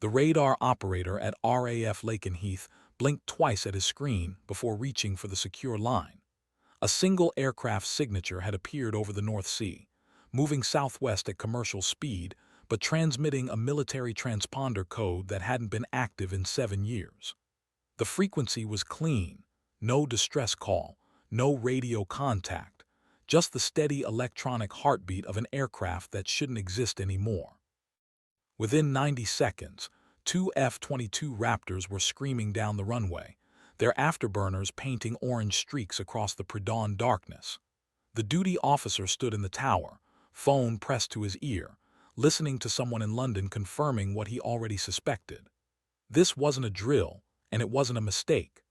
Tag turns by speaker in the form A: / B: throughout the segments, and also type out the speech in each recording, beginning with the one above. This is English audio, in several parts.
A: The radar operator at RAF Lakenheath blinked twice at his screen before reaching for the secure line. A single aircraft signature had appeared over the North Sea, moving southwest at commercial speed, but transmitting a military transponder code that hadn't been active in 7 years. The frequency was clean, no distress call, no radio contact, just the steady electronic heartbeat of an aircraft that shouldn't exist anymore. Within 90 seconds, 2 F-22 Raptors were screaming down the runway, their afterburners painting orange streaks across the pre-dawn darkness. The duty officer stood in the tower, phone pressed to his ear, listening to someone in London confirming what he already suspected. This wasn't a drill, and it wasn't a mistake.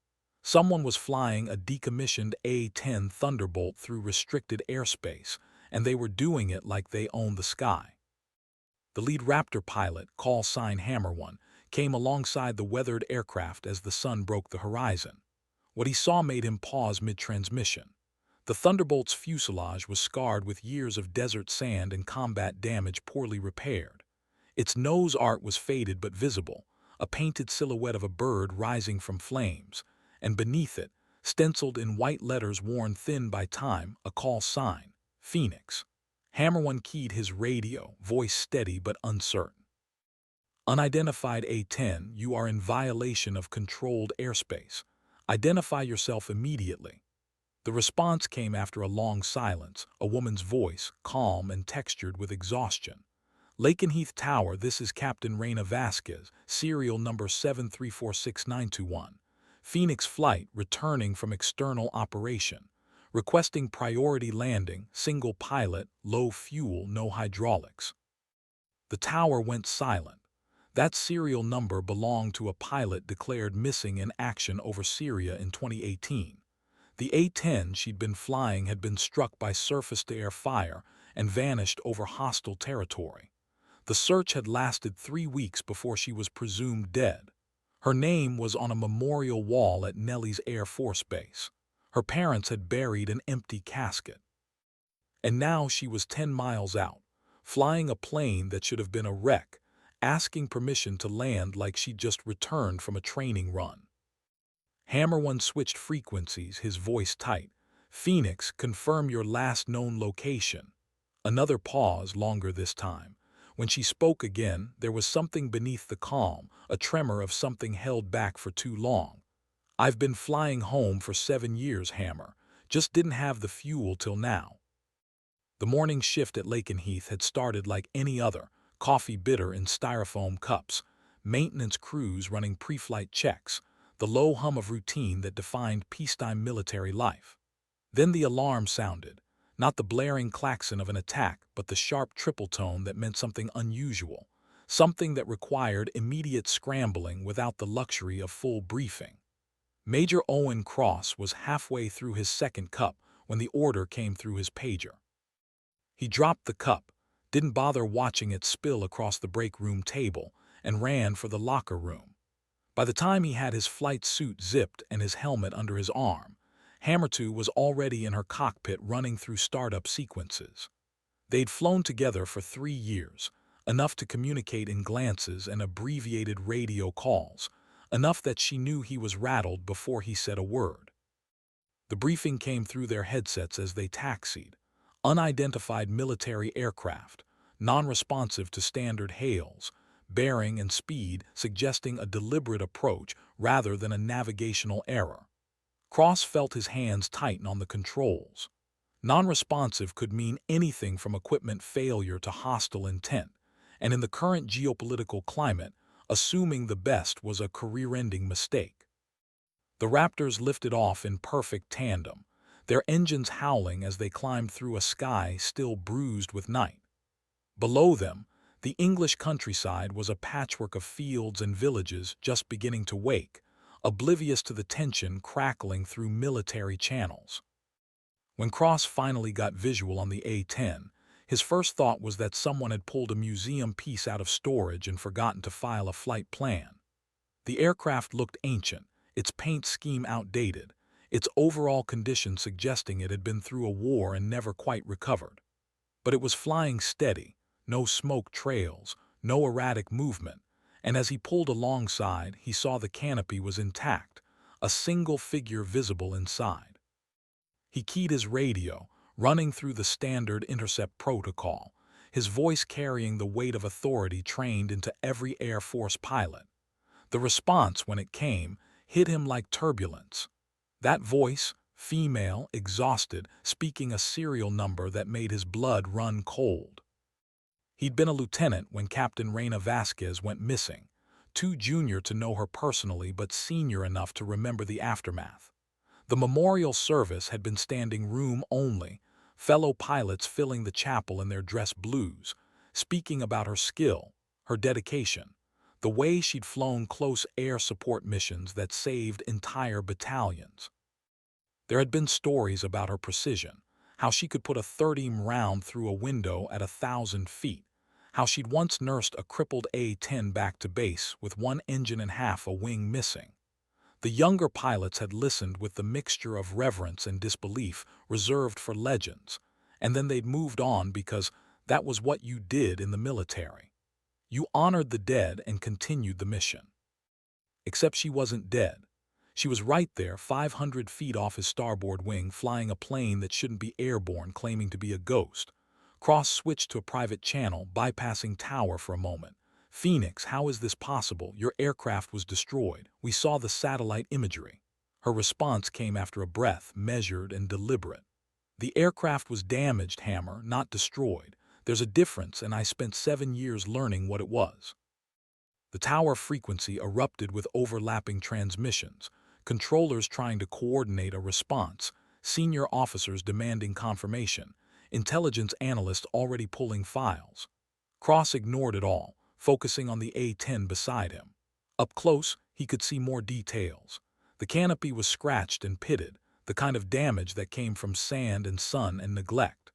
A: Someone was flying a decommissioned A-10 Thunderbolt through restricted airspace, and they were doing it like they owned the sky. The lead Raptor pilot, call sign Hammer 1, came alongside the weathered aircraft as the sun broke the horizon. What he saw made him pause mid-transmission. The Thunderbolt's fuselage was scarred with years of desert sand and combat damage poorly repaired. Its nose art was faded but visible, a painted silhouette of a bird rising from flames, and beneath it, stenciled in white letters worn thin by time, a call sign, Phoenix. Hammer 1 keyed his radio, voice steady but uncertain. Unidentified A-10, you are in violation of controlled airspace. Identify yourself immediately. The response came after a long silence, a woman's voice, calm and textured with exhaustion. Lakenheath Tower, this is Captain Reina Vasquez, serial number 7346921. Phoenix flight returning from external operation. Requesting priority landing, single pilot, low fuel, no hydraulics. The tower went silent. That serial number belonged to a pilot declared missing in action over Syria in 2018. The A-10 she'd been flying had been struck by surface-to-air fire and vanished over hostile territory. The search had lasted 3 weeks before she was presumed dead. Her name was on a memorial wall at Nellis Air Force Base. Her parents had buried an empty casket. And now she was 10 miles out, flying a plane that should have been a wreck, asking permission to land like she'd just returned from a training run. Hammer 1 switched frequencies, his voice tight. Phoenix, confirm your last known location. Another pause, longer this time. When she spoke again, there was something beneath the calm, a tremor of something held back for too long. I've been flying home for 7 years, Hammer. Just didn't have the fuel till now. The morning shift at Lakenheath had started like any other, coffee bitter in styrofoam cups, maintenance crews running pre-flight checks, the low hum of routine that defined peacetime military life. Then the alarm sounded, not the blaring klaxon of an attack, but the sharp triple tone that meant something unusual, something that required immediate scrambling without the luxury of full briefing. Major Owen Cross was halfway through his second cup when the order came through his pager. He dropped the cup, didn't bother watching it spill across the break room table, and ran for the locker room. By the time he had his flight suit zipped and his helmet under his arm, Hammer 2 was already in her cockpit running through startup sequences. They'd flown together for 3 years, enough to communicate in glances and abbreviated radio calls, enough that she knew he was rattled before he said a word. The briefing came through their headsets as they taxied. Unidentified military aircraft, non-responsive to standard hails, bearing and speed suggesting a deliberate approach rather than a navigational error. Cross felt his hands tighten on the controls. Non-responsive could mean anything from equipment failure to hostile intent, and in the current geopolitical climate, assuming the best was a career-ending mistake. The Raptors lifted off in perfect tandem, their engines howling as they climbed through a sky still bruised with night. Below them, the English countryside was a patchwork of fields and villages just beginning to wake, oblivious to the tension crackling through military channels. When Cross finally got visual on the A-10, his first thought was that someone had pulled a museum piece out of storage and forgotten to file a flight plan. The aircraft looked ancient, its paint scheme outdated, its overall condition suggesting it had been through a war and never quite recovered. But it was flying steady, no smoke trails, no erratic movement, and as he pulled alongside, he saw the canopy was intact, a single figure visible inside. He keyed his radio, running through the standard intercept protocol, his voice carrying the weight of authority trained into every Air Force pilot. The response, when it came, hit him like turbulence. That voice, female, exhausted, speaking a serial number that made his blood run cold. He'd been a lieutenant when Captain Reina Vasquez went missing, too junior to know her personally but senior enough to remember the aftermath. The memorial service had been standing room only, fellow pilots filling the chapel in their dress blues, speaking about her skill, her dedication, the way she'd flown close air support missions that saved entire battalions. There had been stories about her precision, how she could put a 30 round through a window at 1,000 feet, how she'd once nursed a crippled A-10 back to base with one engine and half a wing missing. The younger pilots had listened with the mixture of reverence and disbelief reserved for legends, and then they'd moved on because that was what you did in the military. You honored the dead and continued the mission. Except she wasn't dead. She was right there, 500 feet off his starboard wing, flying a plane that shouldn't be airborne, claiming to be a ghost. Cross switched to a private channel, bypassing tower for a moment. "Phoenix, how is this possible? Your aircraft was destroyed. We saw the satellite imagery." Her response came after a breath, measured and deliberate. "The aircraft was damaged, Hammer, not destroyed. There's a difference, and I spent 7 years learning what it was." The tower frequency erupted with overlapping transmissions, controllers trying to coordinate a response, senior officers demanding confirmation, intelligence analysts already pulling files. Cross ignored it all, focusing on the A-10 beside him. Up close, he could see more details. The canopy was scratched and pitted, the kind of damage that came from sand and sun and neglect.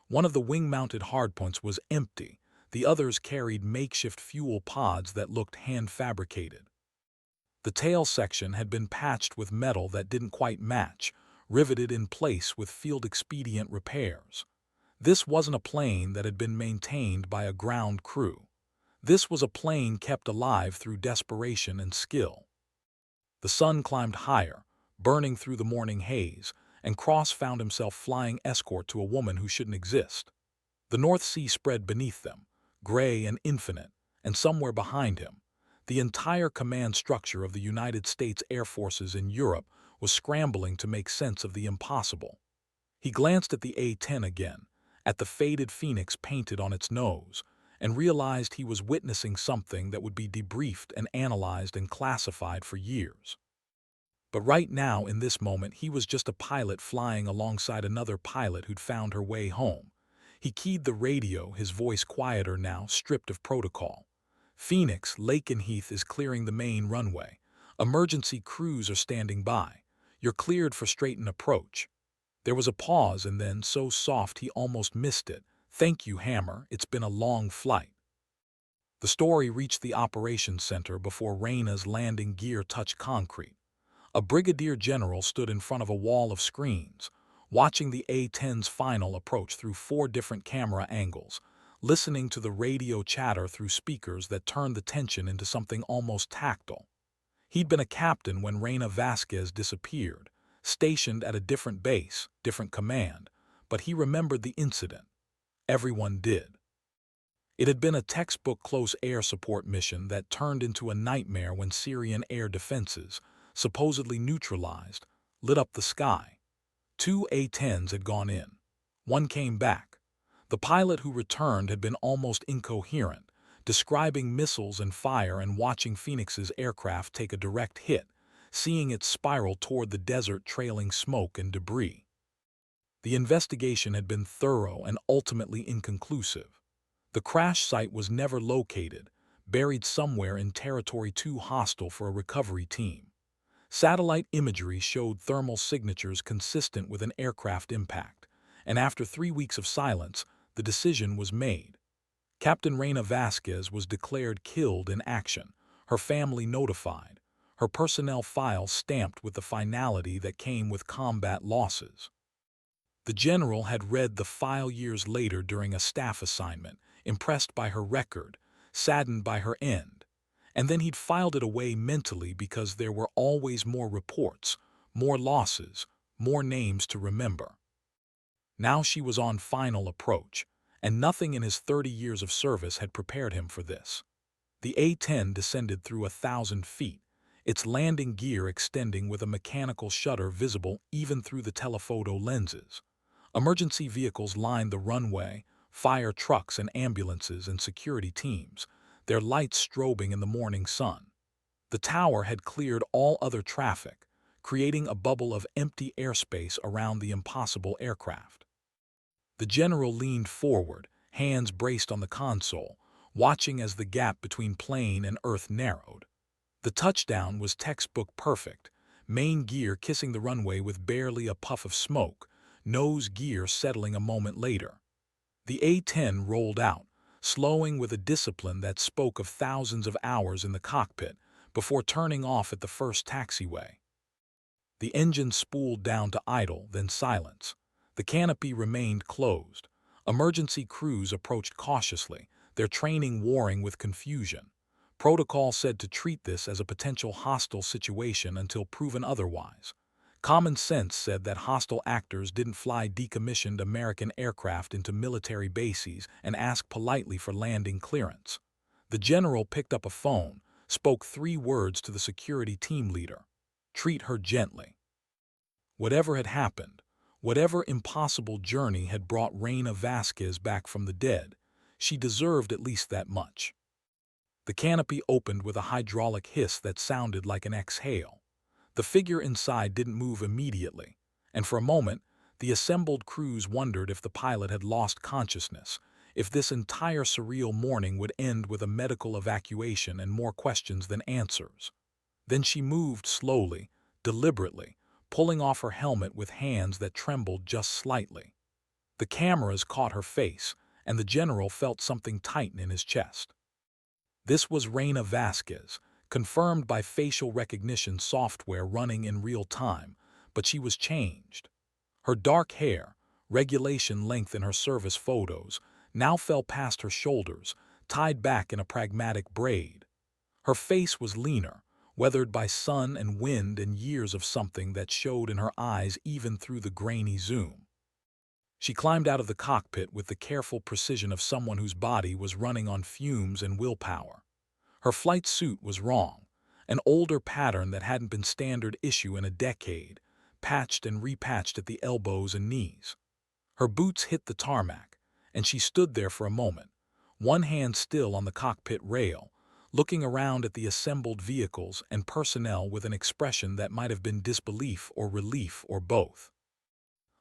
A: One of the wing-mounted hardpoints was empty, the others carried makeshift fuel pods that looked hand-fabricated. The tail section had been patched with metal that didn't quite match, riveted in place with field-expedient repairs. This wasn't a plane that had been maintained by a ground crew. This was a plane kept alive through desperation and skill. The sun climbed higher, burning through the morning haze, and Cross found himself flying escort to a woman who shouldn't exist. The North Sea spread beneath them, gray and infinite, and somewhere behind him, the entire command structure of the United States Air Forces in Europe was scrambling to make sense of the impossible. He glanced at the A-10 again, at the faded Phoenix painted on its nose, and realized he was witnessing something that would be debriefed and analyzed and classified for years. But right now, in this moment, he was just a pilot flying alongside another pilot who'd found her way home. He keyed the radio, his voice quieter now, stripped of protocol. "Phoenix, Lakenheath is clearing the main runway. Emergency crews are standing by. You're cleared for straighten approach." There was a pause, and then, so soft he almost missed it, "Thank you, Hammer, it's been a long flight." The story reached the operations center before Reina's landing gear touched concrete. A brigadier general stood in front of a wall of screens, watching the A-10's final approach through 4 different camera angles, listening to the radio chatter through speakers that turned the tension into something almost tactile. He'd been a captain when Reina Vasquez disappeared, stationed at a different base, different command, but he remembered the incident. Everyone did. It had been a textbook close air support mission that turned into a nightmare when Syrian air defenses, supposedly neutralized, lit up the sky. 2 A-10s had gone in. One came back. The pilot who returned had been almost incoherent, describing missiles and fire and watching Phoenix's aircraft take a direct hit, seeing it spiral toward the desert trailing smoke and debris. The investigation had been thorough and ultimately inconclusive. The crash site was never located, buried somewhere in territory too hostile for a recovery team. Satellite imagery showed thermal signatures consistent with an aircraft impact, and after 3 weeks of silence, the decision was made. Captain Reina Vasquez was declared killed in action, her family notified, her personnel file stamped with the finality that came with combat losses. The general had read the file years later during a staff assignment, impressed by her record, saddened by her end, and then he'd filed it away mentally because there were always more reports, more losses, more names to remember. Now she was on final approach, and nothing in his 30 years of service had prepared him for this. The A-10 descended through 1,000 feet, its landing gear extending with a mechanical shutter visible even through the telephoto lenses. Emergency vehicles lined the runway, fire trucks and ambulances and security teams, their lights strobing in the morning sun. The tower had cleared all other traffic, creating a bubble of empty airspace around the impossible aircraft. The general leaned forward, hands braced on the console, watching as the gap between plane and earth narrowed. The touchdown was textbook perfect, main gear kissing the runway with barely a puff of smoke, nose gear settling a moment later. The A-10 rolled out, slowing with a discipline that spoke of thousands of hours in the cockpit, before turning off at the first taxiway. The engine spooled down to idle, then silence. The canopy remained closed. Emergency crews approached cautiously, their training warring with confusion. Protocol said to treat this as a potential hostile situation until proven otherwise. Common sense said that hostile actors didn't fly decommissioned American aircraft into military bases and ask politely for landing clearance. The general picked up a phone, spoke 3 words to the security team leader. Treat her gently. Whatever had happened, whatever impossible journey had brought Reina Vasquez back from the dead, she deserved at least that much. The canopy opened with a hydraulic hiss that sounded like an exhale. The figure inside didn't move immediately, and for a moment, the assembled crews wondered if the pilot had lost consciousness, if this entire surreal morning would end with a medical evacuation and more questions than answers. Then she moved slowly, deliberately, pulling off her helmet with hands that trembled just slightly. The cameras caught her face, and the general felt something tighten in his chest. This was Reina Vasquez, confirmed by facial recognition software running in real time, but she was changed. Her dark hair, regulation length in her service photos, now fell past her shoulders, tied back in a pragmatic braid. Her face was leaner, weathered by sun and wind and years of something that showed in her eyes even through the grainy zoom. She climbed out of the cockpit with the careful precision of someone whose body was running on fumes and willpower. Her flight suit was wrong, an older pattern that hadn't been standard issue in a decade, patched and repatched at the elbows and knees. Her boots hit the tarmac, and she stood there for a moment, one hand still on the cockpit rail, looking around at the assembled vehicles and personnel with an expression that might have been disbelief or relief or both.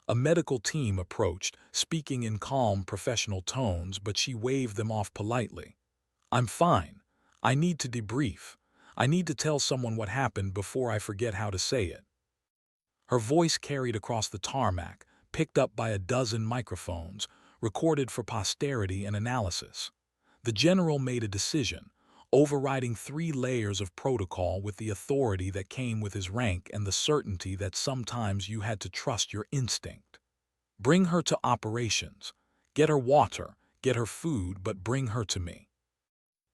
A: A medical team approached, speaking in calm, professional tones, but she waved them off politely. "I'm fine. I need to debrief. I need to tell someone what happened before I forget how to say it." Her voice carried across the tarmac, picked up by a dozen microphones, recorded for posterity and analysis. The general made a decision, overriding 3 layers of protocol with the authority that came with his rank and the certainty that sometimes you had to trust your instinct. Bring her to operations. Get her water, get her food, but bring her to me.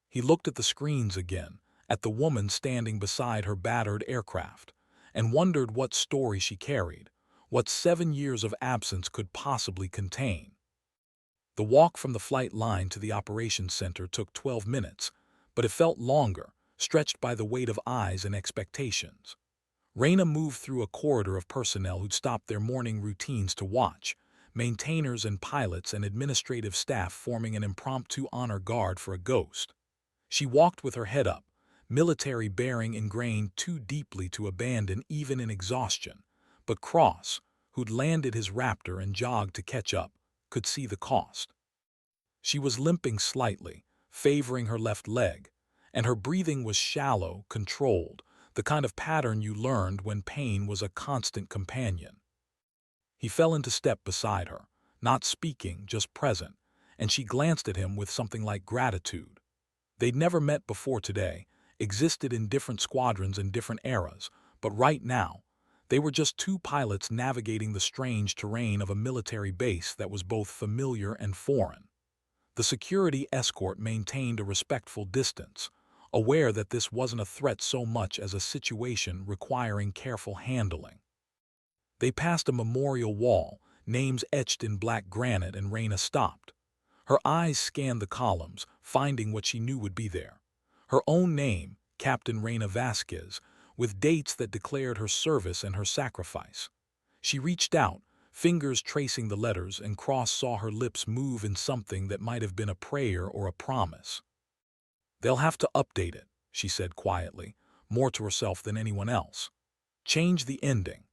A: He looked at the screens again, at the woman standing beside her battered aircraft, and wondered what story she carried, what 7 years of absence could possibly contain. The walk from the flight line to the operations center took 12 minutes, but it felt longer, stretched by the weight of eyes and expectations. Reina moved through a corridor of personnel who'd stopped their morning routines to watch, maintainers and pilots and administrative staff forming an impromptu honor guard for a ghost. She walked with her head up, military bearing ingrained too deeply to abandon even in exhaustion, but Cross, who'd landed his Raptor and jogged to catch up, could see the cost. She was limping slightly, favoring her left leg, and her breathing was shallow, controlled, the kind of pattern you learned when pain was a constant companion. He fell into step beside her, not speaking, just present, and she glanced at him with something like gratitude. They'd never met before today, existed in different squadrons in different eras, but right now, they were just 2 pilots navigating the strange terrain of a military base that was both familiar and foreign. The security escort maintained a respectful distance, aware that this wasn't a threat so much as a situation requiring careful handling. They passed a memorial wall, names etched in black granite, and Reyna stopped. Her eyes scanned the columns, finding what she knew would be there. Her own name, Captain Reyna Vasquez, with dates that declared her service and her sacrifice. She reached out, fingers tracing the letters, and Cross saw her lips move in something that might have been a prayer or a promise. "They'll have to update it," she said quietly, more to herself than anyone else. "Change the ending."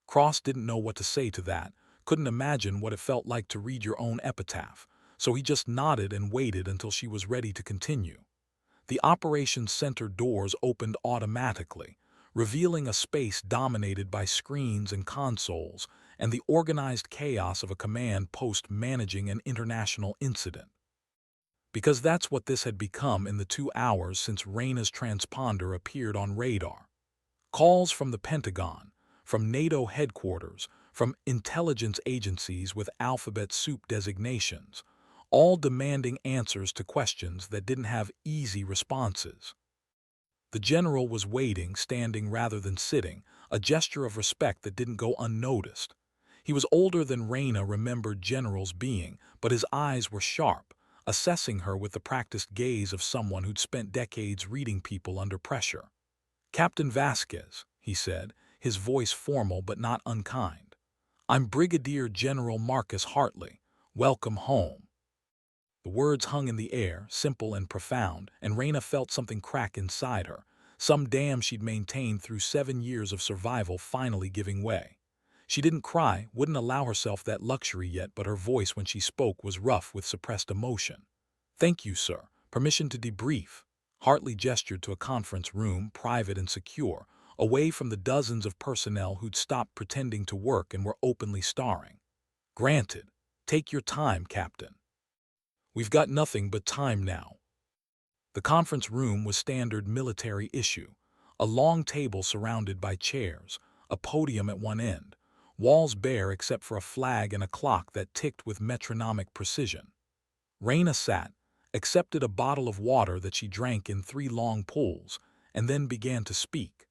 A: Cross didn't know what to say to that, couldn't imagine what it felt like to read your own epitaph, so he just nodded and waited until she was ready to continue. The operations center doors opened automatically, revealing a space dominated by screens and consoles and the organized chaos of a command post managing an international incident. Because that's what this had become in the 2 hours since Reyna's transponder appeared on radar. Calls from the Pentagon, from NATO headquarters, from intelligence agencies with alphabet soup designations, all demanding answers to questions that didn't have easy responses. The general was waiting, standing rather than sitting, a gesture of respect that didn't go unnoticed. He was older than Reyna remembered generals being, but his eyes were sharp, assessing her with the practiced gaze of someone who'd spent decades reading people under pressure. "Captain Vasquez," he said, his voice formal but not unkind. "I'm Brigadier General Marcus Hartley. Welcome home." The words hung in the air, simple and profound, and Reyna felt something crack inside her, some dam she'd maintained through 7 years of survival finally giving way. She didn't cry, wouldn't allow herself that luxury yet, but her voice when she spoke was rough with suppressed emotion. "Thank you, sir. Permission to debrief." Hartley gestured to a conference room, private and secure, away from the dozens of personnel who'd stopped pretending to work and were openly starring. "Granted. Take your time, Captain. We've got nothing but time now." The conference room was standard military issue, a long table surrounded by chairs, a podium at one end, walls bare except for a flag and a clock that ticked with metronomic precision. Reyna sat, accepted a bottle of water that she drank in 3 long pulls, and then began to speak.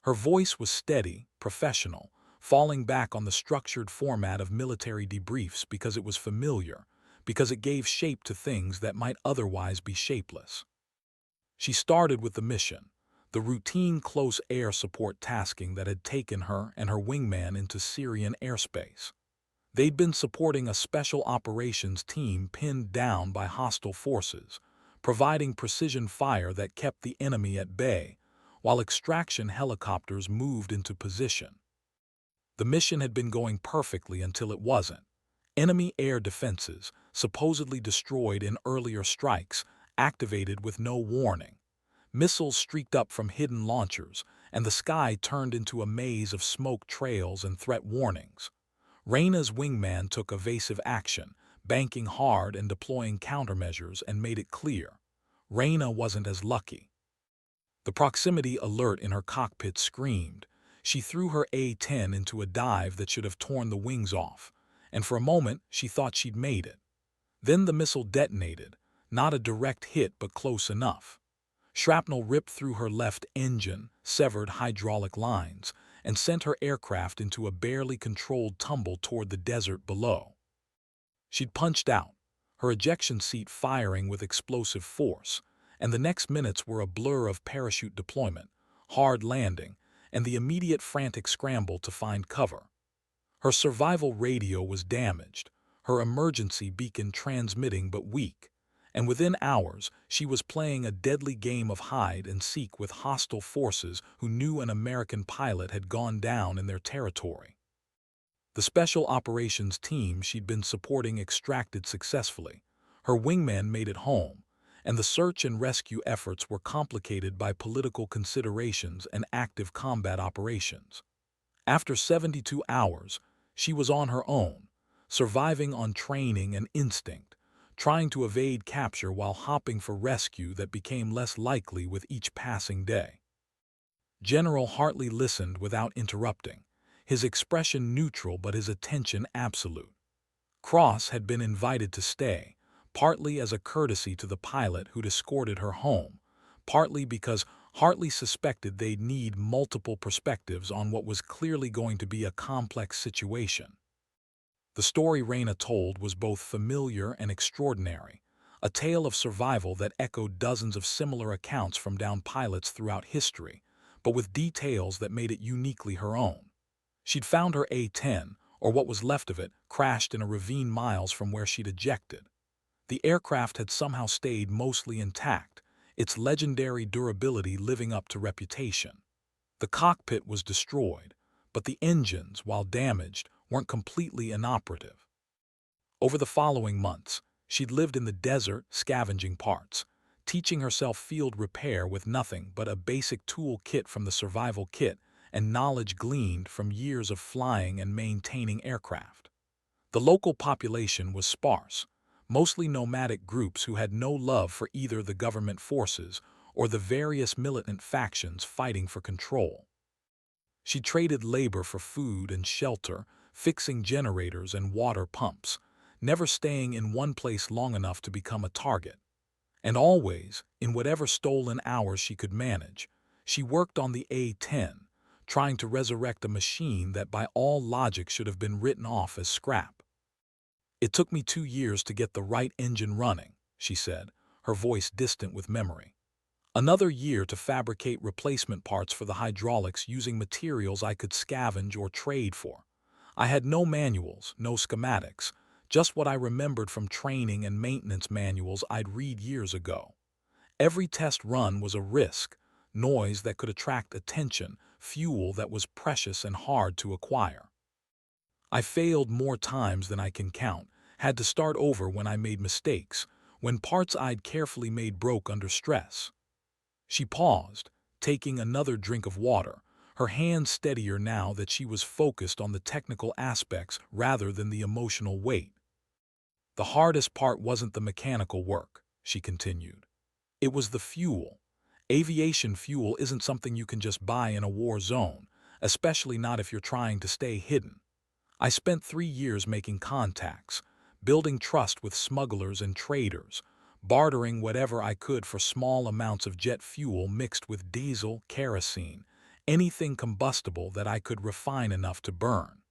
A: Her voice was steady, professional, falling back on the structured format of military debriefs because it was familiar, because it gave shape to things that might otherwise be shapeless. She started with the mission, the routine close air support tasking that had taken her and her wingman into Syrian airspace. They'd been supporting a special operations team pinned down by hostile forces, providing precision fire that kept the enemy at bay, while extraction helicopters moved into position. The mission had been going perfectly until it wasn't. Enemy air defenses, supposedly destroyed in earlier strikes, activated with no warning. Missiles streaked up from hidden launchers, and the sky turned into a maze of smoke trails and threat warnings. Reyna's wingman took evasive action, banking hard and deploying countermeasures, and made it clear. Reyna wasn't as lucky. The proximity alert in her cockpit screamed. She threw her A-10 into a dive that should have torn the wings off, and for a moment she thought she'd made it. Then the missile detonated, not a direct hit but close enough. Shrapnel ripped through her left engine, severed hydraulic lines, and sent her aircraft into a barely controlled tumble toward the desert below. She'd punched out, her ejection seat firing with explosive force, and the next minutes were a blur of parachute deployment, hard landing, and the immediate frantic scramble to find cover. Her survival radio was damaged, her emergency beacon transmitting but weak, and within hours she was playing a deadly game of hide and seek with hostile forces who knew an American pilot had gone down in their territory. The special operations team she'd been supporting extracted successfully, her wingman made it home, and the search and rescue efforts were complicated by political considerations and active combat operations. After 72 hours, she was on her own, surviving on training and instinct, trying to evade capture while hopping for rescue that became less likely with each passing day. General Hartley listened without interrupting, his expression neutral but his attention absolute. Cross had been invited to stay, partly as a courtesy to the pilot who'd escorted her home, partly because Hartley suspected they'd need multiple perspectives on what was clearly going to be a complex situation. The story Raina told was both familiar and extraordinary, a tale of survival that echoed dozens of similar accounts from downed pilots throughout history, but with details that made it uniquely her own. She'd found her A-10, or what was left of it, crashed in a ravine miles from where she'd ejected. The aircraft had somehow stayed mostly intact, its legendary durability living up to reputation. The cockpit was destroyed, but the engines, while damaged, weren't completely inoperative. Over the following months, she'd lived in the desert scavenging parts, teaching herself field repair with nothing but a basic tool kit from the survival kit and knowledge gleaned from years of flying and maintaining aircraft. The local population was sparse, mostly nomadic groups who had no love for either the government forces or the various militant factions fighting for control. She traded labor for food and shelter, fixing generators and water pumps, never staying in one place long enough to become a target. And always, in whatever stolen hours she could manage, she worked on the A-10, trying to resurrect a machine that by all logic should have been written off as scrap. "It took me 2 years to get the right engine running," she said, her voice distant with memory. "Another year to fabricate replacement parts for the hydraulics using materials I could scavenge or trade for. I had no manuals, no schematics, just what I remembered from training and maintenance manuals I'd read years ago. Every test run was a risk, noise that could attract attention, fuel that was precious and hard to acquire. I failed more times than I can count, had to start over when I made mistakes, when parts I'd carefully made broke under stress." She paused, taking another drink of water, her hands steadier now that she was focused on the technical aspects rather than the emotional weight. "The hardest part wasn't the mechanical work," she continued. "It was the fuel. Aviation fuel isn't something you can just buy in a war zone, especially not if you're trying to stay hidden. I spent 3 years making contacts, building trust with smugglers and traders, bartering whatever I could for small amounts of jet fuel mixed with diesel, kerosene, anything combustible that I could refine enough to burn.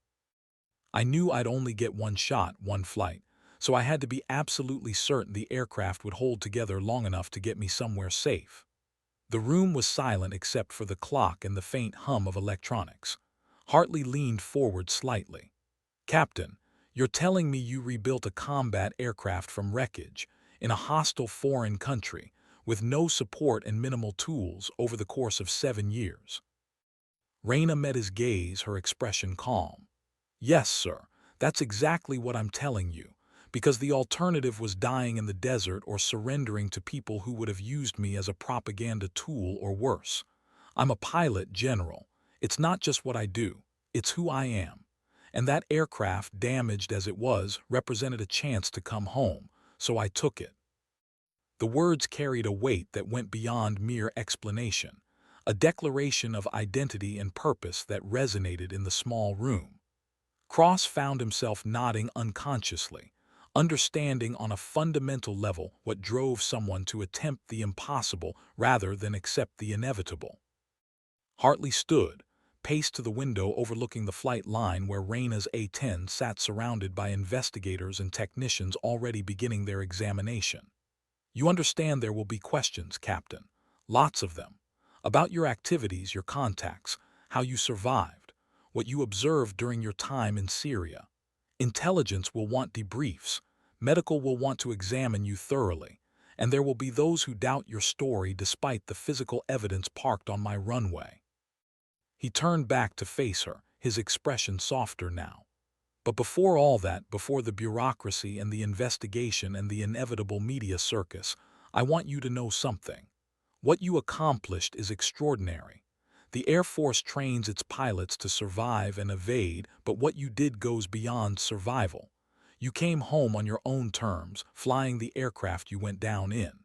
A: I knew I'd only get one shot, one flight, so I had to be absolutely certain the aircraft would hold together long enough to get me somewhere safe." The room was silent except for the clock and the faint hum of electronics. Hartley leaned forward slightly. "Captain, you're telling me you rebuilt a combat aircraft from wreckage, in a hostile foreign country, with no support and minimal tools over the course of 7 years?" Raina met his gaze, her expression calm. "Yes, sir, that's exactly what I'm telling you, because the alternative was dying in the desert or surrendering to people who would have used me as a propaganda tool or worse. I'm a pilot, General. It's not just what I do, it's who I am. And that aircraft, damaged as it was, represented a chance to come home, so I took it." The words carried a weight that went beyond mere explanation, a declaration of identity and purpose that resonated in the small room. Cross found himself nodding unconsciously, understanding on a fundamental level what drove someone to attempt the impossible rather than accept the inevitable. Hartley stood, paced to the window overlooking the flight line where Raina's A-10 sat surrounded by investigators and technicians already beginning their examination. "You understand there will be questions, Captain. Lots of them. About your activities, your contacts, how you survived, what you observed during your time in Syria. Intelligence will want debriefs, medical will want to examine you thoroughly, and there will be those who doubt your story despite the physical evidence parked on my runway." He turned back to face her, his expression softer now. "But before all that, before the bureaucracy and the investigation and the inevitable media circus, I want you to know something. What you accomplished is extraordinary. The Air Force trains its pilots to survive and evade, but what you did goes beyond survival. You came home on your own terms, flying the aircraft you went down in.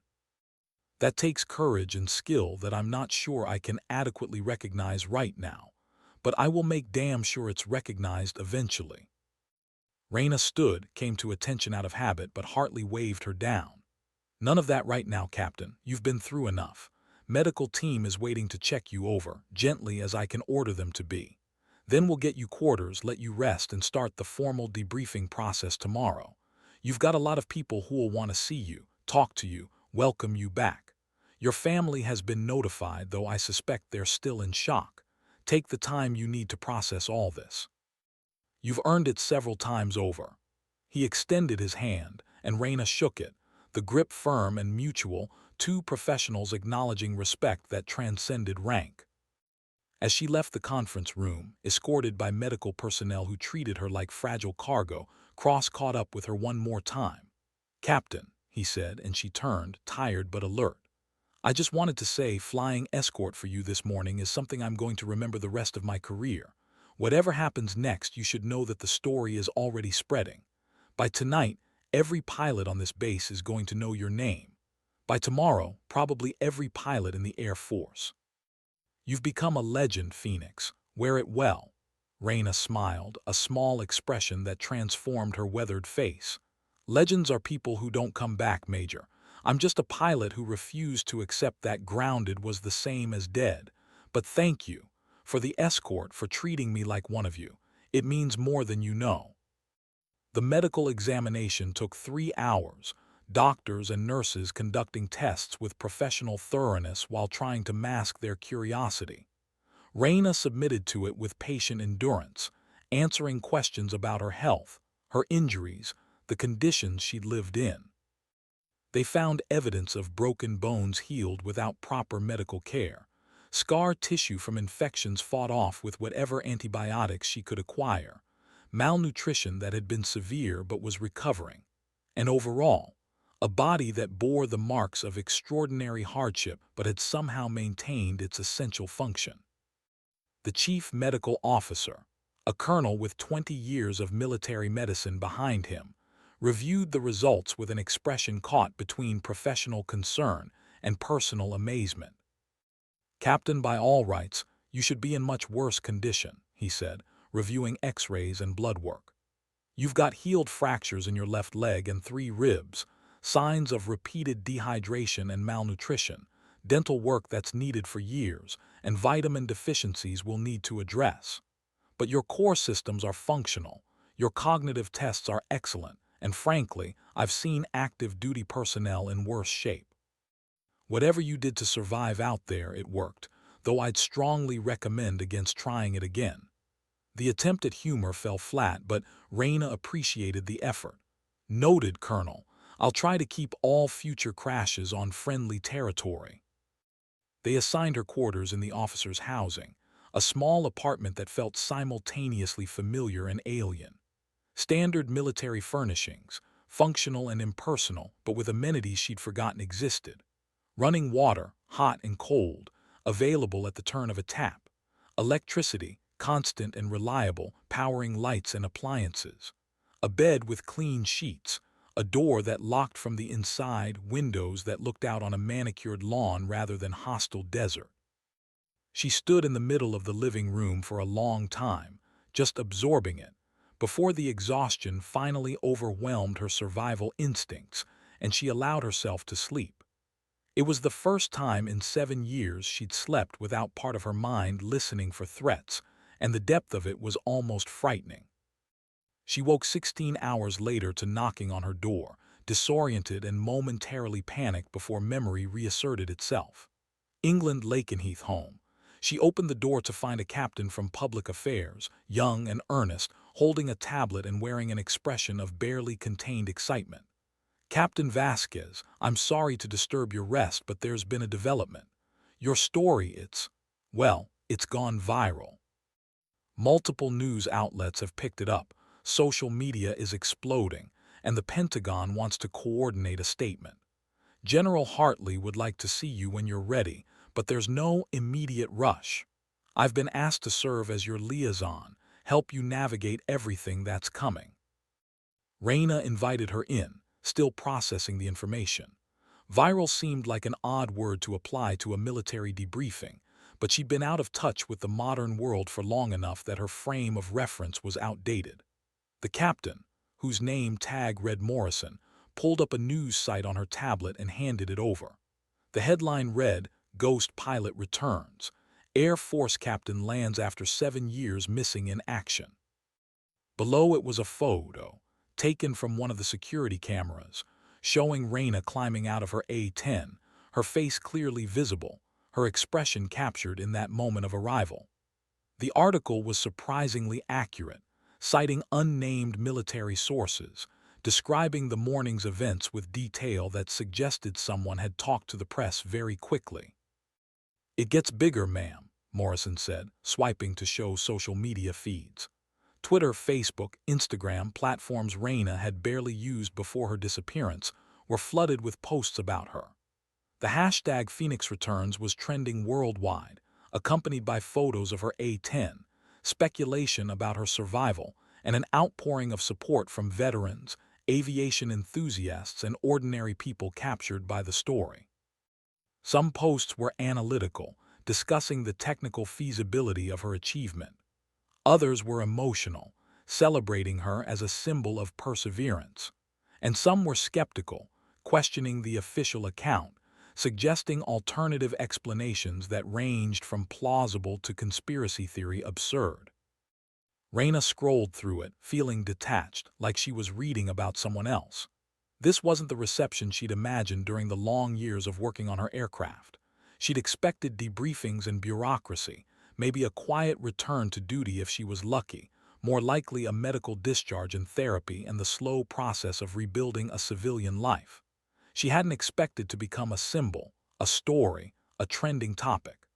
A: That takes courage and skill that I'm not sure I can adequately recognize right now, but I will make damn sure it's recognized eventually." Raina stood, came to attention out of habit, but Hartley waved her down. "None of that right now, Captain. You've been through enough. Medical team is waiting to check you over, gently as I can order them to be. Then we'll get you quarters, let you rest, and start the formal debriefing process tomorrow. You've got a lot of people who will want to see you, talk to you, welcome you back. Your family has been notified, though I suspect they're still in shock. Take the time you need to process all this. You've earned it several times over. He extended his hand, and Raina shook it, the grip firm and mutual, two professionals acknowledging respect that transcended rank. As she left the conference room, escorted by medical personnel who treated her like fragile cargo, Cross caught up with her one more time. "Captain," he said, and she turned, tired but alert. "I just wanted to say flying escort for you this morning is something I'm going to remember the rest of my career. Whatever happens next, you should know that the story is already spreading. By tonight, every pilot on this base is going to know your name. By tomorrow, probably every pilot in the Air Force. You've become a legend, Phoenix. Wear it well." Raina smiled, a small expression that transformed her weathered face. "Legends are people who don't come back, Major. I'm just a pilot who refused to accept that grounded was the same as dead. But thank you for the escort, for treating me like one of you. It means more than you know." The medical examination took 3 hours, doctors and nurses conducting tests with professional thoroughness while trying to mask their curiosity. Raina submitted to it with patient endurance, answering questions about her health, her injuries, the conditions she'd lived in. They found evidence of broken bones healed without proper medical care, scar tissue from infections fought off with whatever antibiotics she could acquire, malnutrition that had been severe but was recovering, and overall, a body that bore the marks of extraordinary hardship but had somehow maintained its essential function. The chief medical officer, a colonel with 20 years of military medicine behind him, reviewed the results with an expression caught between professional concern and personal amazement. "Captain, by all rights, you should be in much worse condition," he said, reviewing x-rays and blood work. "You've got healed fractures in your left leg and 3 ribs, signs of repeated dehydration and malnutrition, dental work that's needed for years, and vitamin deficiencies we'll need to address. But your core systems are functional, your cognitive tests are excellent, and frankly, I've seen active duty personnel in worse shape. Whatever you did to survive out there, it worked, though I'd strongly recommend against trying it again." The attempt at humor fell flat, but Raina appreciated the effort. "Noted, Colonel. I'll try to keep all future crashes on friendly territory." They assigned her quarters in the officer's housing, a small apartment that felt simultaneously familiar and alien. Standard military furnishings, functional and impersonal, but with amenities she'd forgotten existed. Running water, hot and cold, available at the turn of a tap. Electricity, constant and reliable, powering lights and appliances. A bed with clean sheets, a door that locked from the inside, windows that looked out on a manicured lawn rather than hostile desert. She stood in the middle of the living room for a long time, just absorbing it, before the exhaustion finally overwhelmed her survival instincts and she allowed herself to sleep. It was the first time in 7 years she'd slept without part of her mind listening for threats, and the depth of it was almost frightening. She woke 16 hours later to knocking on her door, disoriented and momentarily panicked before memory reasserted itself. England Lakenheath home. She opened the door to find a captain from public affairs, young and earnest, holding a tablet and wearing an expression of barely contained excitement. "Captain Vasquez, I'm sorry to disturb your rest, but there's been a development. Your story, it's gone viral. Multiple news outlets have picked it up, social media is exploding, and the Pentagon wants to coordinate a statement. General Hartley would like to see you when you're ready, but there's no immediate rush. I've been asked to serve as your liaison, help you navigate everything that's coming." Raina invited her in, still processing the information. Viral seemed like an odd word to apply to a military debriefing, but she'd been out of touch with the modern world for long enough that her frame of reference was outdated. The captain, whose name tag read Morrison, pulled up a news site on her tablet and handed it over. The headline read, Ghost pilot returns. Air Force captain lands after 7 years missing in action. Below it was a photo, taken from one of the security cameras, showing Raina climbing out of her A-10, her face clearly visible, her expression captured in that moment of arrival. The article was surprisingly accurate, citing unnamed military sources, describing the morning's events with detail that suggested someone had talked to the press very quickly. "It gets bigger, ma'am," Morrison said, swiping to show social media feeds. Twitter, Facebook, Instagram, platforms Raina had barely used before her disappearance, were flooded with posts about her. The hashtag Phoenix Returns was trending worldwide, accompanied by photos of her A-10, speculation about her survival, and an outpouring of support from veterans, aviation enthusiasts, and ordinary people captured by the story. Some posts were analytical, discussing the technical feasibility of her achievement. Others were emotional, celebrating her as a symbol of perseverance. And some were skeptical, questioning the official account, suggesting alternative explanations that ranged from plausible to conspiracy theory absurd. Raina scrolled through it, feeling detached, like she was reading about someone else. This wasn't the reception she'd imagined during the long years of working on her aircraft. She'd expected debriefings and bureaucracy, maybe a quiet return to duty if she was lucky, more likely a medical discharge and therapy and the slow process of rebuilding a civilian life. She hadn't expected to become a symbol, a story, a trending topic.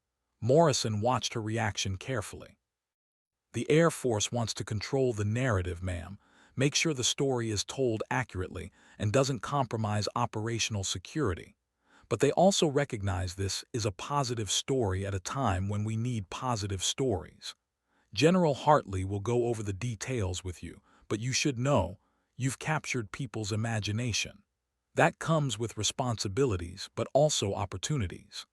A: Morrison watched her reaction carefully. "The Air Force wants to control the narrative, ma'am. Make sure the story is told accurately and doesn't compromise operational security. But they also recognize this is a positive story at a time when we need positive stories. General Hartley will go over the details with you, but you should know, you've captured people's imagination. That comes with responsibilities, but also opportunities."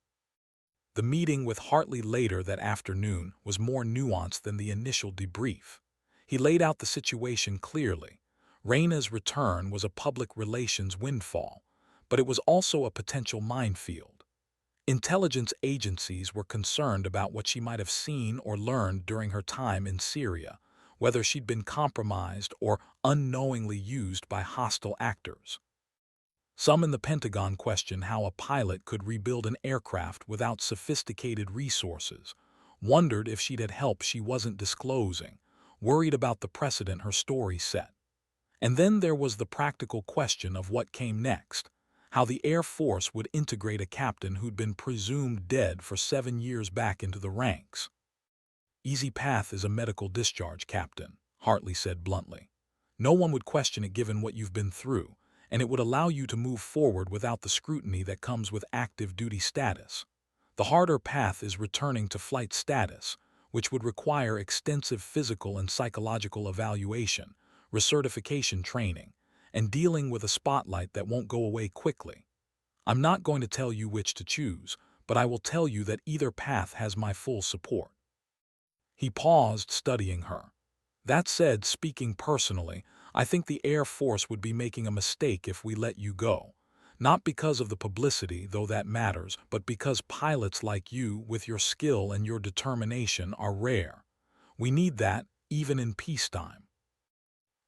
A: The meeting with Hartley later that afternoon was more nuanced than the initial debrief. He laid out the situation clearly. Raina's return was a public relations windfall, but it was also a potential minefield. Intelligence agencies were concerned about what she might have seen or learned during her time in Syria, whether she'd been compromised or unknowingly used by hostile actors. Some in the Pentagon questioned how a pilot could rebuild an aircraft without sophisticated resources, wondered if she'd had help she wasn't disclosing, worried about the precedent her story set. And then there was the practical question of what came next, how the Air Force would integrate a captain who'd been presumed dead for 7 years back into the ranks. "Easy path is a medical discharge, Captain," Hartley said bluntly. "No one would question it given what you've been through, and it would allow you to move forward without the scrutiny that comes with active duty status. The harder path is returning to flight status, which would require extensive physical and psychological evaluation, recertification training, and dealing with a spotlight that won't go away quickly. I'm not going to tell you which to choose, but I will tell you that either path has my full support." He paused, studying her. "That said, speaking personally, I think the Air Force would be making a mistake if we let you go. Not because of the publicity, though that matters, but because pilots like you, with your skill and your determination, are rare. We need that, even in peacetime."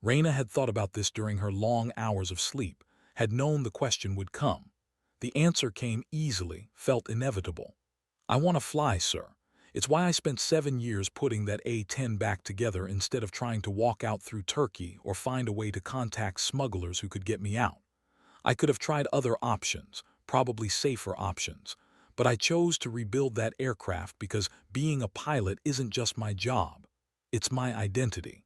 A: Raina had thought about this during her long hours of sleep, had known the question would come. The answer came easily, felt inevitable. "I want to fly, sir. It's why I spent 7 years putting that A-10 back together instead of trying to walk out through Turkey or find a way to contact smugglers who could get me out. I could have tried other options, probably safer options, but I chose to rebuild that aircraft because being a pilot isn't just my job. It's my identity.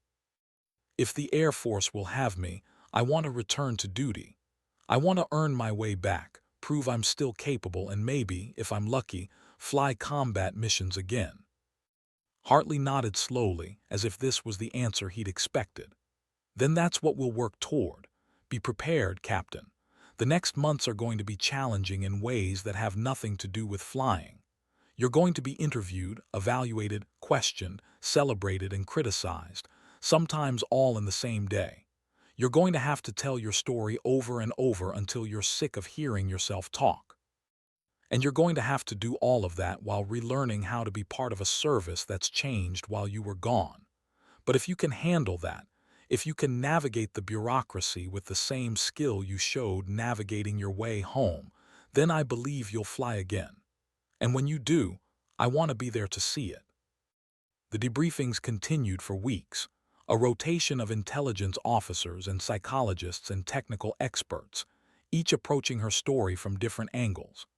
A: If the Air Force will have me, I want to return to duty. I want to earn my way back, prove I'm still capable, and maybe, if I'm lucky, fly combat missions again." Hartley nodded slowly, as if this was the answer he'd expected. "Then that's what we'll work toward. Be prepared, Captain. The next months are going to be challenging in ways that have nothing to do with flying. You're going to be interviewed, evaluated, questioned, celebrated, and criticized, sometimes all in the same day. You're going to have to tell your story over and over until you're sick of hearing yourself talk." And you're going to have to do all of that while relearning how to be part of a service that's changed while you were gone. But if you can handle that, if you can navigate the bureaucracy with the same skill you showed navigating your way home, then I believe you'll fly again. And when you do, I want to be there to see it. The debriefings continued for weeks, a rotation of intelligence officers and psychologists and technical experts, each approaching her story from different angles.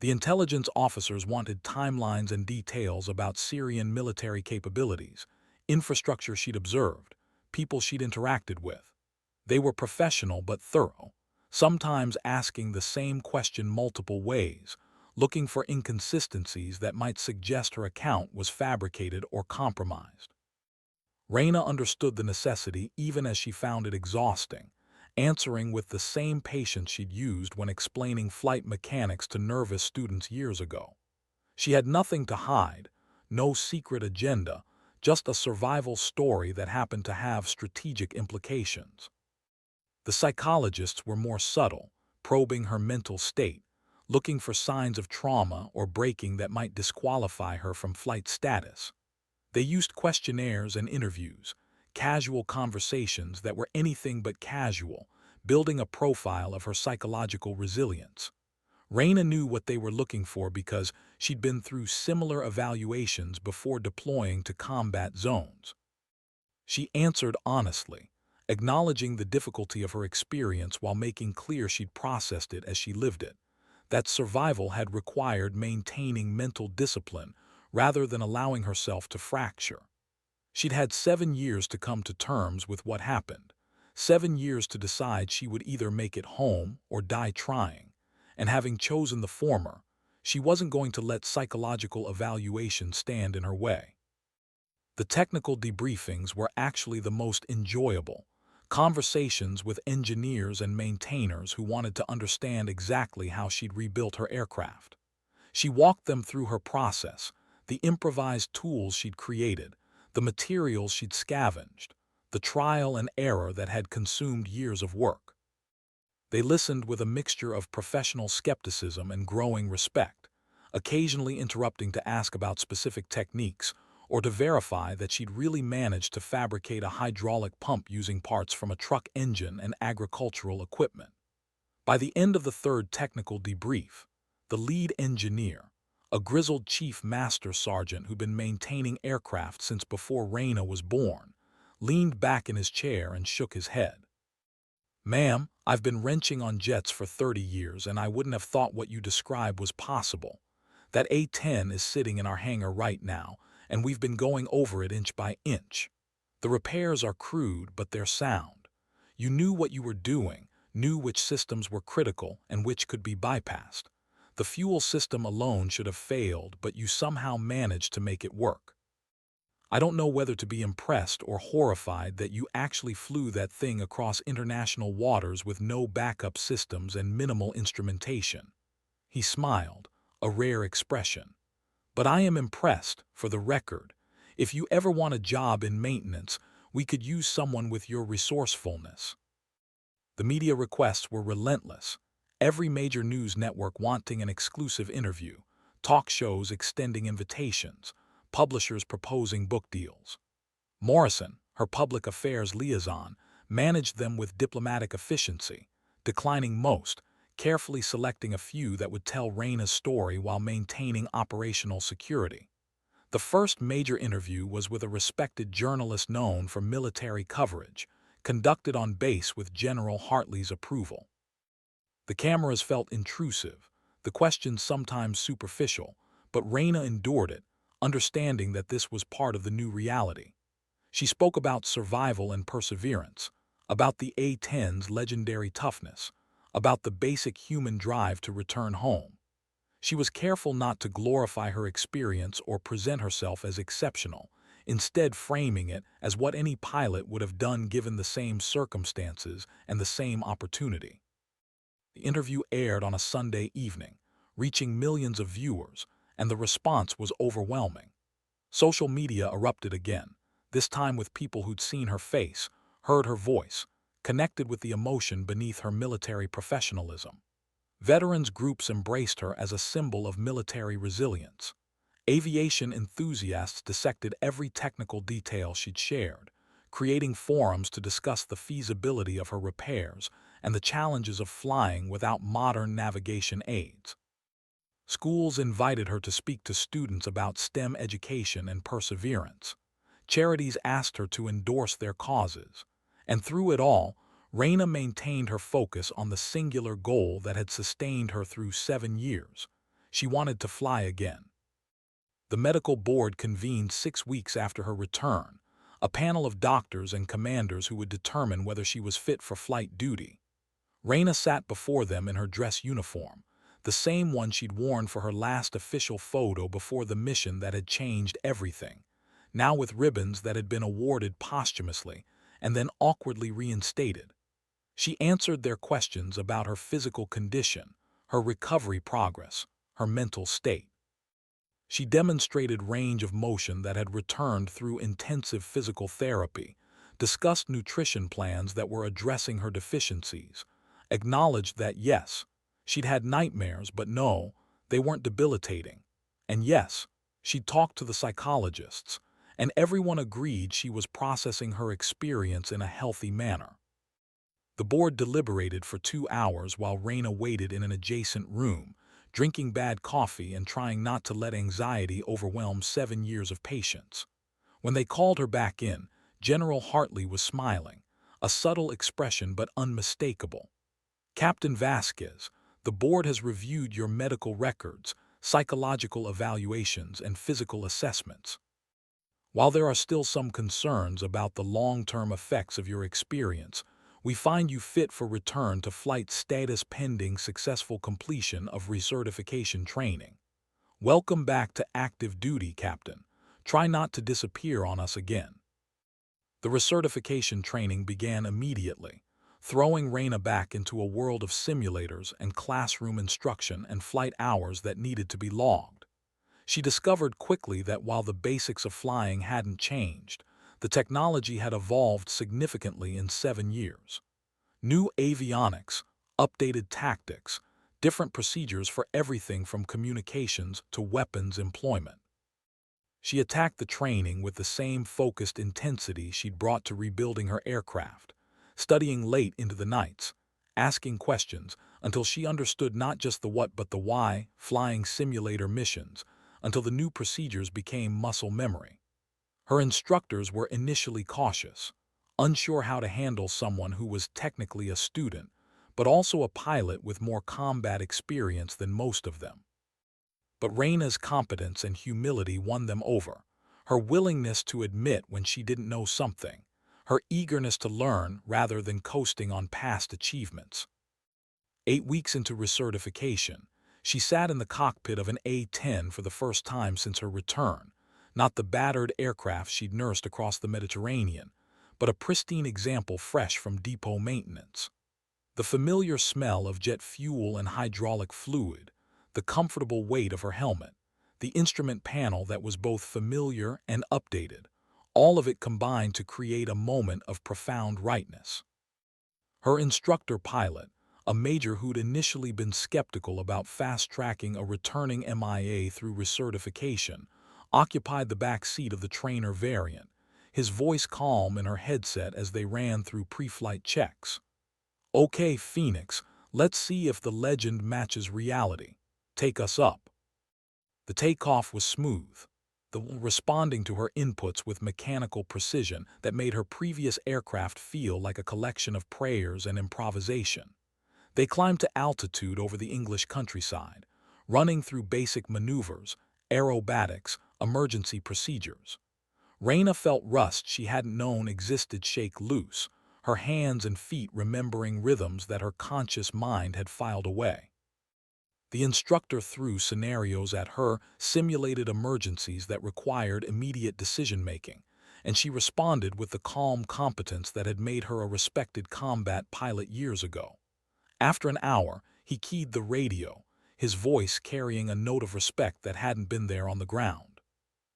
A: The intelligence officers wanted timelines and details about Syrian military capabilities, infrastructure she'd observed, people she'd interacted with. They were professional but thorough, sometimes asking the same question multiple ways, looking for inconsistencies that might suggest her account was fabricated or compromised. Raina understood the necessity even as she found it exhausting, answering with the same patience she'd used when explaining flight mechanics to nervous students years ago. She had nothing to hide, no secret agenda, just a survival story that happened to have strategic implications. The psychologists were more subtle, probing her mental state, looking for signs of trauma or breaking that might disqualify her from flight status. They used questionnaires and interviews, casual conversations that were anything but casual, building a profile of her psychological resilience. Raina knew what they were looking for because she'd been through similar evaluations before deploying to combat zones. She answered honestly, acknowledging the difficulty of her experience while making clear she'd processed it as she lived it, that survival had required maintaining mental discipline rather than allowing herself to fracture. She'd had 7 years to come to terms with what happened, 7 years to decide she would either make it home or die trying, and having chosen the former, she wasn't going to let psychological evaluation stand in her way. The technical debriefings were actually the most enjoyable, conversations with engineers and maintainers who wanted to understand exactly how she'd rebuilt her aircraft. She walked them through her process, the improvised tools she'd created, the materials she'd scavenged, the trial and error that had consumed years of work. They listened with a mixture of professional skepticism and growing respect, occasionally interrupting to ask about specific techniques or to verify that she'd really managed to fabricate a hydraulic pump using parts from a truck engine and agricultural equipment. By the end of the third technical debrief, the lead engineer, a grizzled chief master sergeant who'd been maintaining aircraft since before Raina was born, leaned back in his chair and shook his head. "Ma'am, I've been wrenching on jets for 30 years and I wouldn't have thought what you described was possible. That A-10 is sitting in our hangar right now, and we've been going over it inch by inch. The repairs are crude, but they're sound. You knew what you were doing, knew which systems were critical and which could be bypassed. The fuel system alone should have failed, but you somehow managed to make it work. I don't know whether to be impressed or horrified that you actually flew that thing across international waters with no backup systems and minimal instrumentation." He smiled, a rare expression. "But I am impressed, for the record. If you ever want a job in maintenance, we could use someone with your resourcefulness." The media requests were relentless, every major news network wanting an exclusive interview, talk shows extending invitations, publishers proposing book deals. Morrison, her public affairs liaison, managed them with diplomatic efficiency, declining most, carefully selecting a few that would tell Raina's story while maintaining operational security. The first major interview was with a respected journalist known for military coverage, conducted on base with General Hartley's approval. The cameras felt intrusive, the questions sometimes superficial, but Raina endured it, understanding that this was part of the new reality. She spoke about survival and perseverance, about the A-10's legendary toughness, about the basic human drive to return home. She was careful not to glorify her experience or present herself as exceptional, instead framing it as what any pilot would have done given the same circumstances and the same opportunity. The interview aired on a Sunday evening, reaching millions of viewers, and the response was overwhelming. Social media erupted again, this time with people who'd seen her face, heard her voice, connected with the emotion beneath her military professionalism. Veterans groups embraced her as a symbol of military resilience. Aviation enthusiasts dissected every technical detail she'd shared, creating forums to discuss the feasibility of her repairs and the challenges of flying without modern navigation aids. Schools invited her to speak to students about STEM education and perseverance. Charities asked her to endorse their causes. And through it all, Raina maintained her focus on the singular goal that had sustained her through 7 years. She wanted to fly again. The medical board convened 6 weeks after her return, a panel of doctors and commanders who would determine whether she was fit for flight duty. Raina sat before them in her dress uniform, the same one she'd worn for her last official photo before the mission that had changed everything, now with ribbons that had been awarded posthumously and then awkwardly reinstated. She answered their questions about her physical condition, her recovery progress, her mental state. She demonstrated range of motion that had returned through intensive physical therapy, discussed nutrition plans that were addressing her deficiencies, acknowledged that yes, she'd had nightmares, but no, they weren't debilitating. And yes, she'd talked to the psychologists, and everyone agreed she was processing her experience in a healthy manner. The board deliberated for 2 hours while Raina waited in an adjacent room, drinking bad coffee and trying not to let anxiety overwhelm 7 years of patience. When they called her back in, General Hartley was smiling, a subtle expression but unmistakable. "Captain Vasquez, the board has reviewed your medical records, psychological evaluations, and physical assessments. While there are still some concerns about the long-term effects of your experience, we find you fit for return to flight status pending successful completion of recertification training. Welcome back to active duty, Captain. Try not to disappear on us again." The recertification training began immediately, throwing Raina back into a world of simulators and classroom instruction and flight hours that needed to be logged. She discovered quickly that while the basics of flying hadn't changed, the technology had evolved significantly in 7 years. New avionics, updated tactics, different procedures for everything from communications to weapons employment. She attacked the training with the same focused intensity she'd brought to rebuilding her aircraft, studying late into the nights, asking questions until she understood not just the what but the why, flying simulator missions, until the new procedures became muscle memory. Her instructors were initially cautious, unsure how to handle someone who was technically a student, but also a pilot with more combat experience than most of them. But Raina's competence and humility won them over, her willingness to admit when she didn't know something, her eagerness to learn rather than coasting on past achievements. 8 weeks into recertification, she sat in the cockpit of an A-10 for the first time since her return, not the battered aircraft she'd nursed across the Mediterranean, but a pristine example fresh from depot maintenance. The familiar smell of jet fuel and hydraulic fluid, the comfortable weight of her helmet, the instrument panel that was both familiar and updated, all of it combined to create a moment of profound rightness. Her instructor pilot, a major who'd initially been skeptical about fast-tracking a returning MIA through recertification, occupied the back seat of the trainer variant, his voice calm in her headset as they ran through pre-flight checks. "Okay, Phoenix, let's see if the legend matches reality. Take us up." The takeoff was smooth, responding to her inputs with mechanical precision that made her previous aircraft feel like a collection of prayers and improvisation. They climbed to altitude over the English countryside, running through basic maneuvers, aerobatics, emergency procedures. Raina felt rust she hadn't known existed shake loose, her hands and feet remembering rhythms that her conscious mind had filed away. The instructor threw scenarios at her, simulated emergencies that required immediate decision-making, and she responded with the calm competence that had made her a respected combat pilot years ago. After an hour, he keyed the radio, his voice carrying a note of respect that hadn't been there on the ground.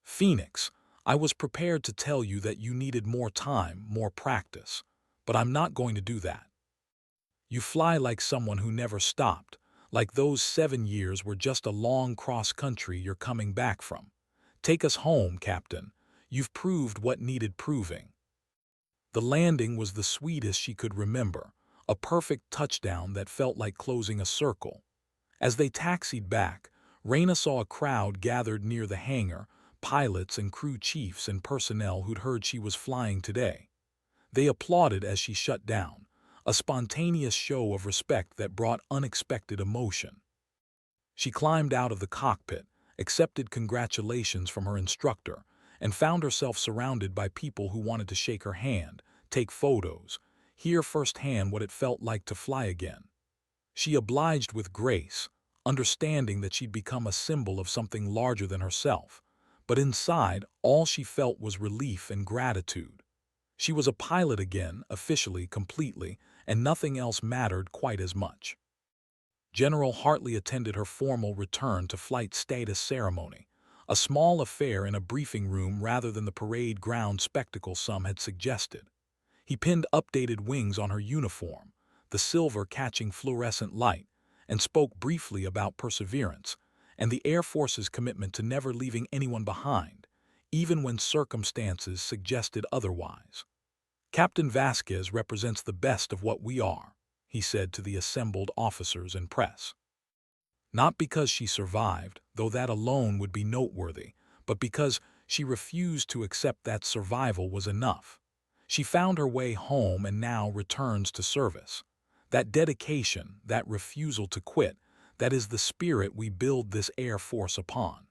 A: "Phoenix, I was prepared to tell you that you needed more time, more practice, but I'm not going to do that. You fly like someone who never stopped, Like those 7 years were just a long cross-country you're coming back from. Take us home, Captain. You've proved what needed proving. The landing was the sweetest she could remember, a perfect touchdown that felt like closing a circle. As they taxied back, Raina saw a crowd gathered near the hangar, pilots and crew chiefs and personnel who'd heard she was flying today. They applauded as she shut down, a spontaneous show of respect that brought unexpected emotion. She climbed out of the cockpit, accepted congratulations from her instructor, and found herself surrounded by people who wanted to shake her hand, take photos, hear firsthand what it felt like to fly again. She obliged with grace, understanding that she'd become a symbol of something larger than herself, but inside, all she felt was relief and gratitude. She was a pilot again, officially, completely, and nothing else mattered quite as much. General Hartley attended her formal return to flight status ceremony, a small affair in a briefing room rather than the parade ground spectacle some had suggested. He pinned updated wings on her uniform, the silver catching fluorescent light, and spoke briefly about perseverance and the Air Force's commitment to never leaving anyone behind, even when circumstances suggested otherwise. Captain Vasquez represents the best of what we are, he said to the assembled officers and press. Not because she survived, though that alone would be noteworthy, but because she refused to accept that survival was enough. She found her way home and now returns to service. That dedication, that refusal to quit, that is the spirit we build this Air Force upon.